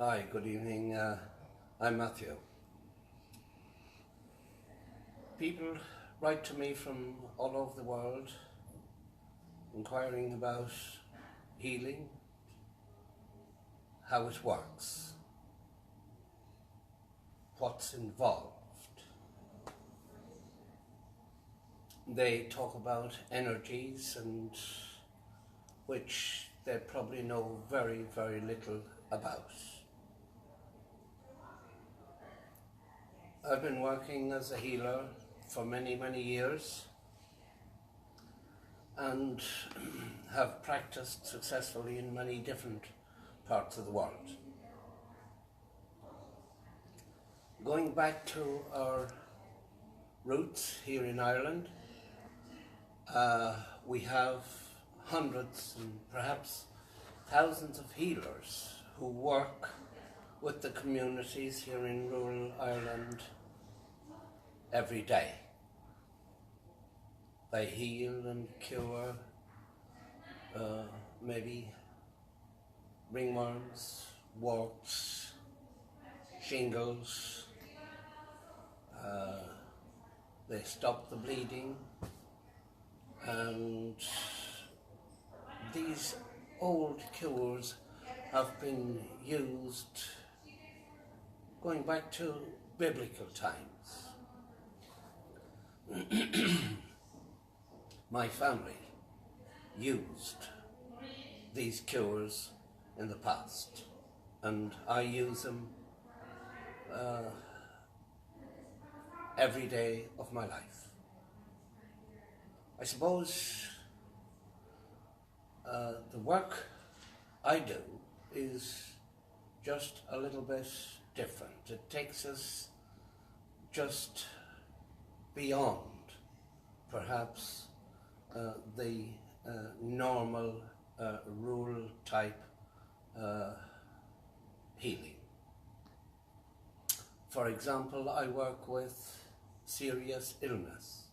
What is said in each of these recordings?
Hi, good evening. I'm Matthew. People write to me from all over the world inquiring about healing, how it works, what's involved. They talk about energies and which they probably know very, very little about. I've been working as a healer for many, many years and have practiced successfully in many different parts of the world. Going back to our roots here in Ireland, we have hundreds and perhaps thousands of healers who work with the communities here in rural Ireland every day. They heal and cure maybe ringworms, warts, shingles. They stop the bleeding, and these old cures have been used going back to biblical times. My family used these cures in the past, and I use them every day of my life. I suppose the work I do is just a little bit different. It takes us just beyond perhaps the normal rural type healing. For example, I work with serious illness,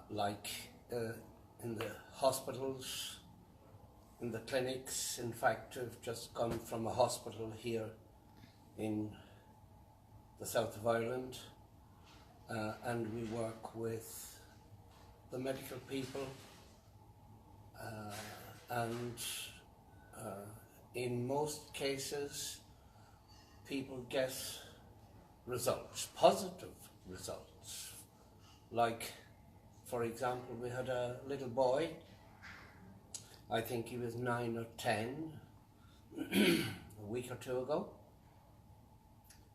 like in the hospitals, in the clinics. In fact, I've just come from a hospital here in the south of Ireland, and we work with the medical people, and in most cases people get results, positive results. Like, for example, we had a little boy, I think he was 9 or 10, a week or two ago.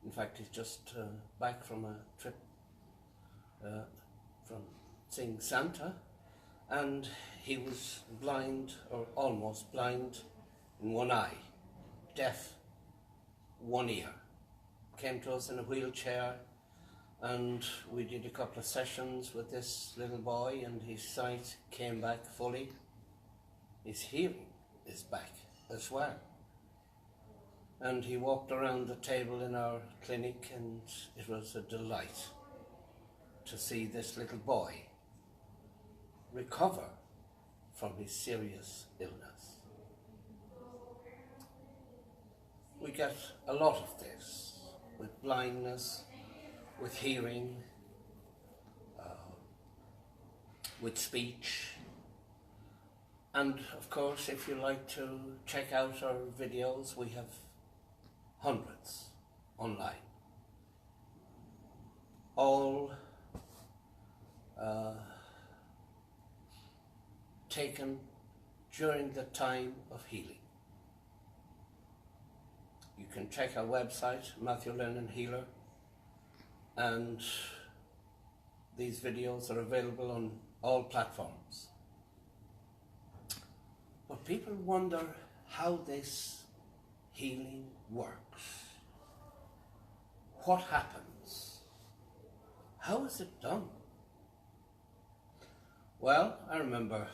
In fact, he's just back from a trip from seeing Santa, and he was blind, or almost blind, in one eye, deaf one ear. Came to us in a wheelchair, and we did a couple of sessions with this little boy, and his sight came back fully. His hearing is back as well. And he walked around the table in our clinic, and it was a delight to see this little boy recover from his serious illness. We get a lot of this with blindness, with hearing, with speech. And of course, if you like to check out our videos, we have hundreds online, all taken during the time of healing. You can check our website, Matthew Lennon Healer, and these videos are available on all platforms. But people wonder how this healing works. What happens? How is it done? Well, I remember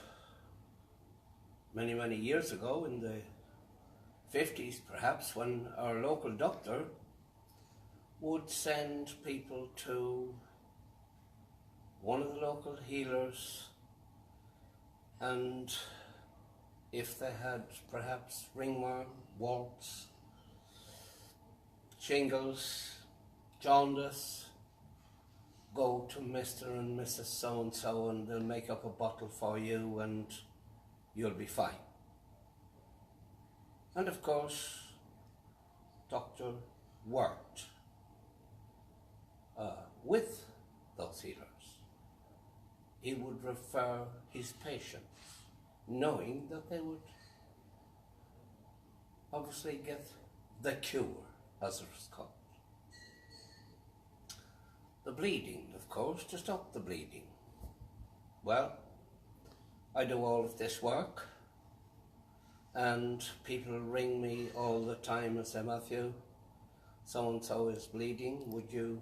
many, many years ago, in the 50s perhaps, when our local doctor would send people to one of the local healers, and if they had perhaps ringworm, warts, shingles, jaundice, go to Mr. and Mrs. So-and-so and they'll make up a bottle for you and you'll be fine. And of course, Doctor worked with those healers. He would refer his patients, knowing that they would obviously get the cure, as it was called. The bleeding, of course, to stop the bleeding. Well, I do all of this work, and people ring me all the time and say, Matthew, so-and-so is bleeding, would you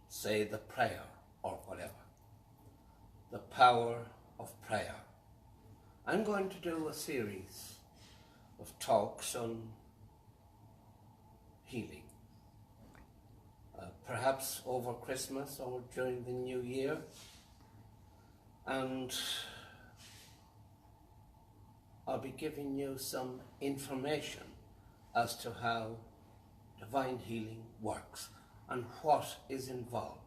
say the prayer or whatever? The power of prayer. I'm going to do a series of talks on healing. Perhaps over Christmas or during the New Year. And I'll be giving you some information as to how divine healing works and what is involved.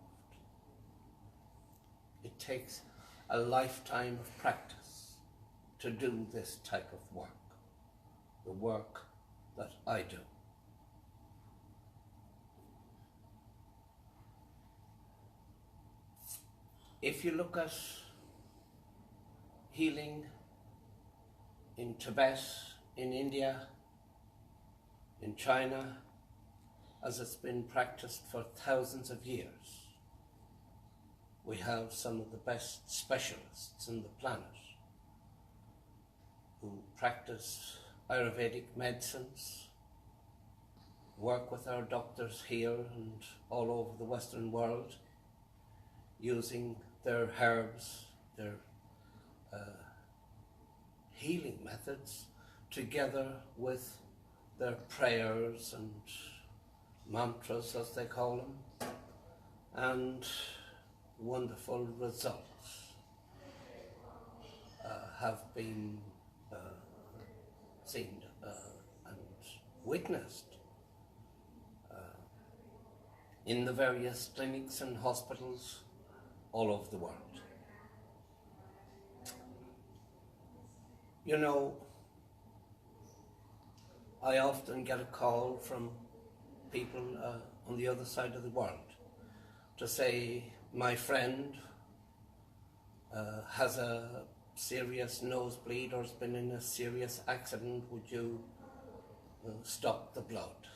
It takes a lifetime of practice to do this type of work, the work that I do. If you look at healing in Tibet, in India, in China, as it's been practiced for thousands of years, we have some of the best specialists in the planet who practice Ayurvedic medicines, work with our doctors here and all over the Western world, using their herbs, their healing methods, together with their prayers and mantras, as they call them, and wonderful results have been seen and witnessed in the various clinics and hospitals all over the world. You know, I often get a call from people on the other side of the world to say, my friend has a serious nosebleed or has been in a serious accident, would you stop the blood?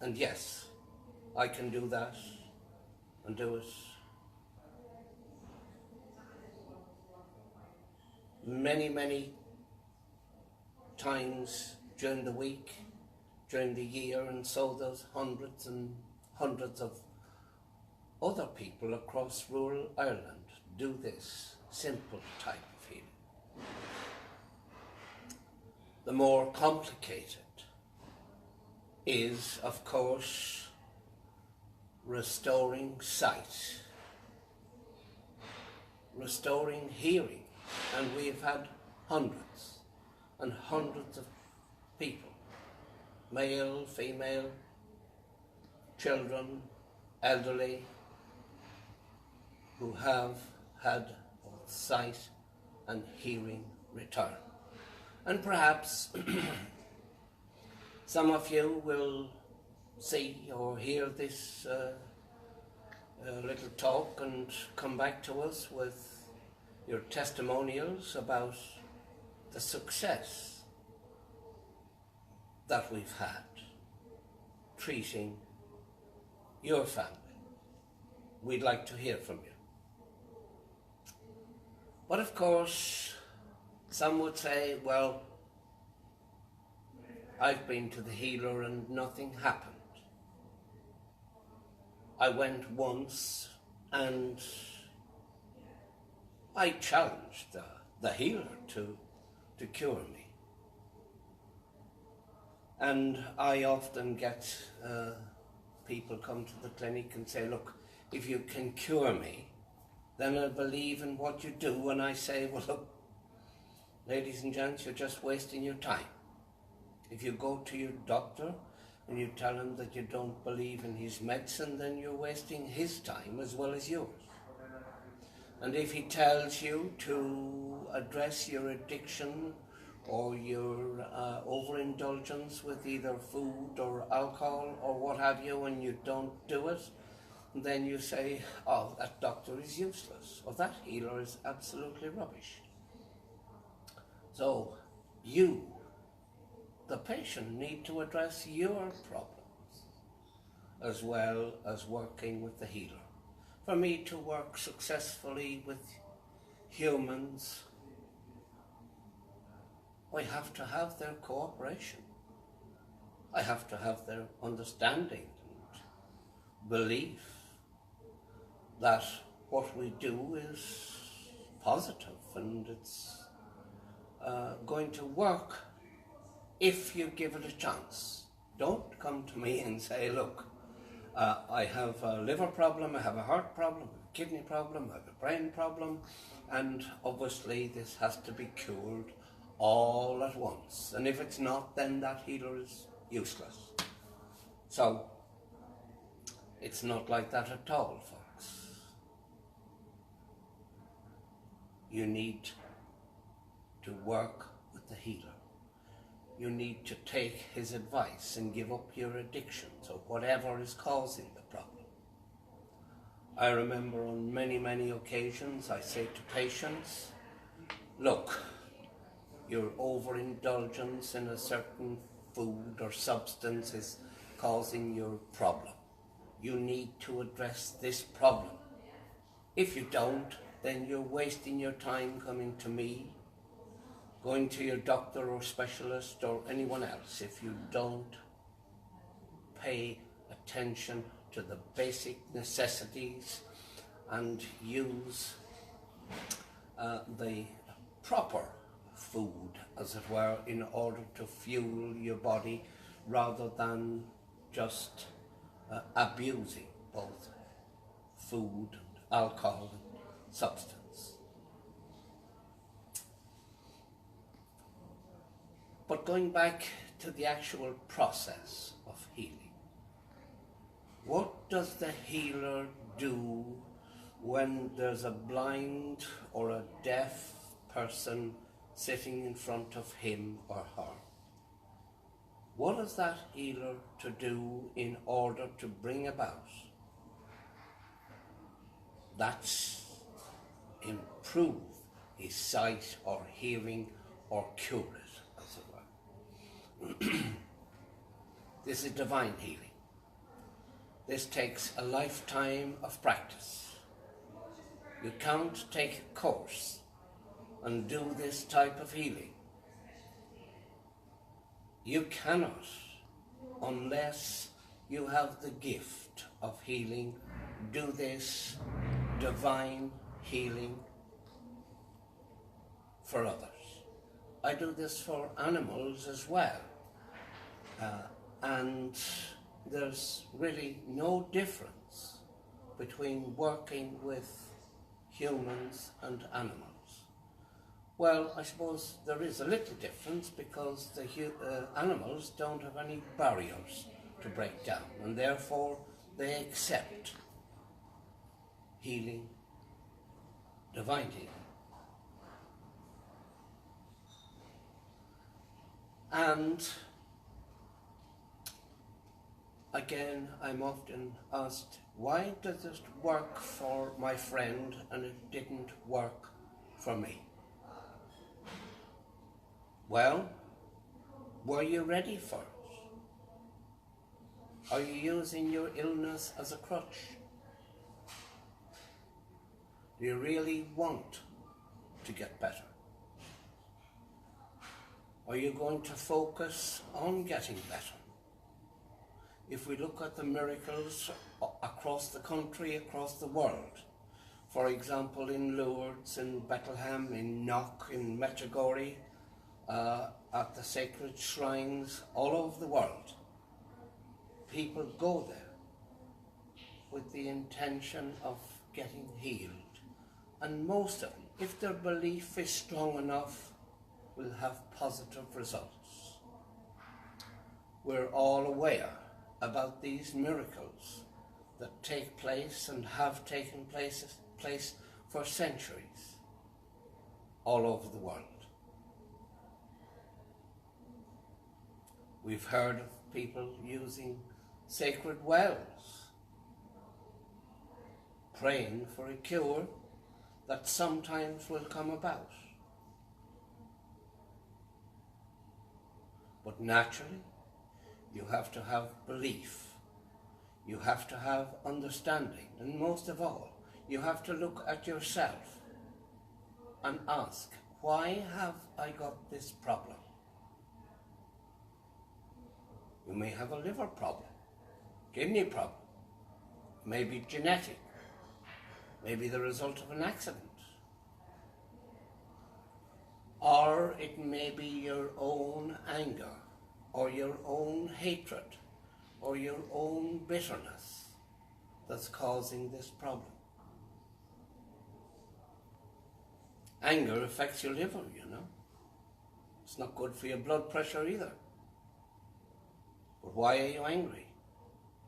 And yes, I can do that and do it many times during the week, during the year, and so there's hundreds and hundreds of other people across rural Ireland do this simple type of healing. The more complicated is, of course, restoring sight, restoring hearing, and we've had hundreds and hundreds of people, male, female, children, elderly, who have had both sight and hearing return. And perhaps some of you will see or hear this little talk and come back to us with your testimonials about the success that we've had treating your family. We'd like to hear from you. But of course, some would say, well, I've been to the healer and nothing happened. I went once and I challenged the healer to cure me. And I often get people come to the clinic and say, look, if you can cure me, then I believe in what you do. And I say, well, look, ladies and gents, you're just wasting your time. If you go to your doctor and you tell him that you don't believe in his medicine, then you're wasting his time as well as yours. And if he tells you to address your addiction or your overindulgence with either food or alcohol or what have you, and you don't do it, then you say, oh, that doctor is useless, or that healer is absolutely rubbish. So you, the patient, need to address your problems as well as working with the healer. For me to work successfully with humans, I have to have their cooperation. I have to have their understanding and belief that what we do is positive and it's going to work if you give it a chance. Don't come to me and say, look, I have a liver problem, I have a heart problem, a kidney problem, I have a brain problem, and obviously this has to be cured all at once. And if it's not, then that healer is useless. So it's not like that at all, folks. You need to work with the healer. You need to take his advice and give up your addictions or whatever is causing the problem. I remember on many, many occasions I say to patients, look, your overindulgence in a certain food or substance is causing your problem. You need to address this problem. If you don't, then you're wasting your time coming to me, going to your doctor or specialist or anyone else if you don't pay attention to the basic necessities and use the proper food, as it were, in order to fuel your body rather than just abusing both food, alcohol and substance. But going back to the actual process of healing, what does the healer do when there's a blind or a deaf person sitting in front of him or her? What is that healer to do in order to bring about that's improve his sight or hearing or cure it, as it were? This is divine healing. This takes a lifetime of practice. You can't take a course and do this type of healing. You cannot, unless you have the gift of healing, do this divine healing for others. I do this for animals as well. And there's really no difference between working with humans and animals. Well, I suppose there is a little difference because the animals don't have any barriers to break down, and therefore they accept healing, divine healing. And again, I'm often asked, why does it work for my friend and it didn't work for me? Well, were you ready for it? Are you using your illness as a crutch? Do you really want to get better? Are you going to focus on getting better? If we look at the miracles across the country, across the world, for example in Lourdes, in Bethlehem, in Knock, in Medjugorje, at the sacred shrines all over the world, people go there with the intention of getting healed. And most of them, if their belief is strong enough, will have positive results. We're all aware about these miracles that take place and have taken place for centuries all over the world. We've heard of people using sacred wells, praying for a cure that sometimes will come about. But naturally, you have to have belief. You have to have understanding. And most of all, you have to look at yourself and ask, why have I got this problem? You may have a liver problem, kidney problem, maybe genetic, maybe the result of an accident. Or it may be your own anger, or your own hatred, or your own bitterness that's causing this problem. Anger affects your liver, you know. It's not good for your blood pressure either. But why are you angry?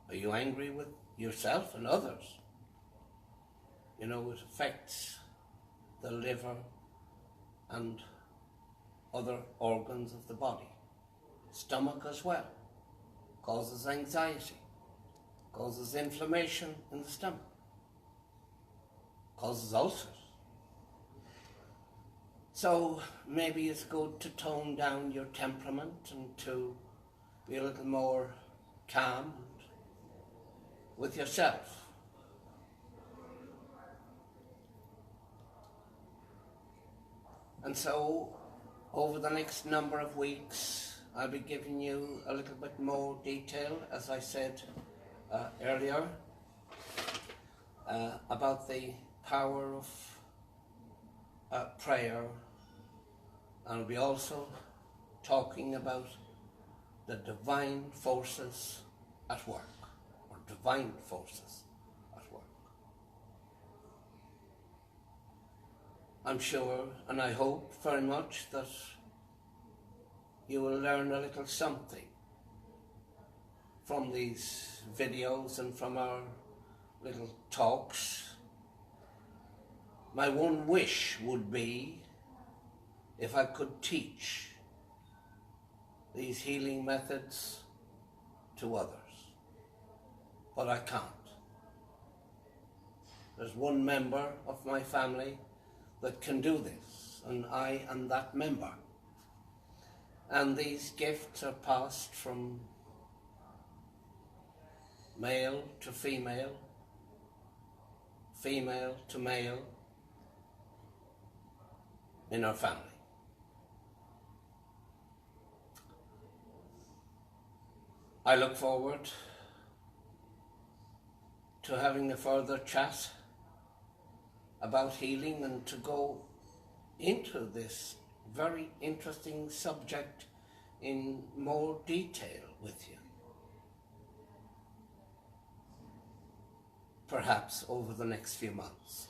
Are you angry with yourself and others? You know, it affects the liver and other organs of the body. Stomach as well. Causes anxiety. Causes inflammation in the stomach. Causes ulcers. So maybe it's good to tone down your temperament and to be a little more calm with yourself. And so over the next number of weeks, I'll be giving you a little bit more detail, as I said earlier, about the power of prayer. I'll be also talking about the divine forces at work, or divine forces at work. I'm sure, and I hope very much, that you will learn a little something from these videos and from our little talks. My one wish would be if I could teach these healing methods to others, but I can't. There's one member of my family that can do this, and I am that member. And these gifts are passed from male to female, female to male in our family. I look forward to having a further chat about healing and to go into this very interesting subject in more detail with you. Perhaps over the next few months.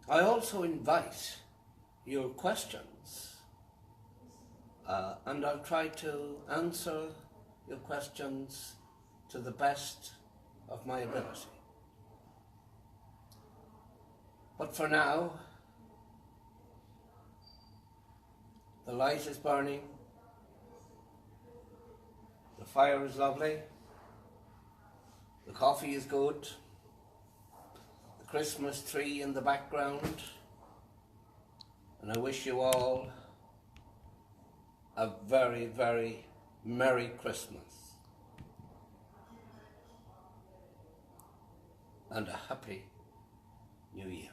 I also invite your questions, and I'll try to answer your questions to the best of my ability. But for now, the light is burning, the fire is lovely, the coffee is good, the Christmas tree in the background, and I wish you all a very, very Merry Christmas and a Happy New Year.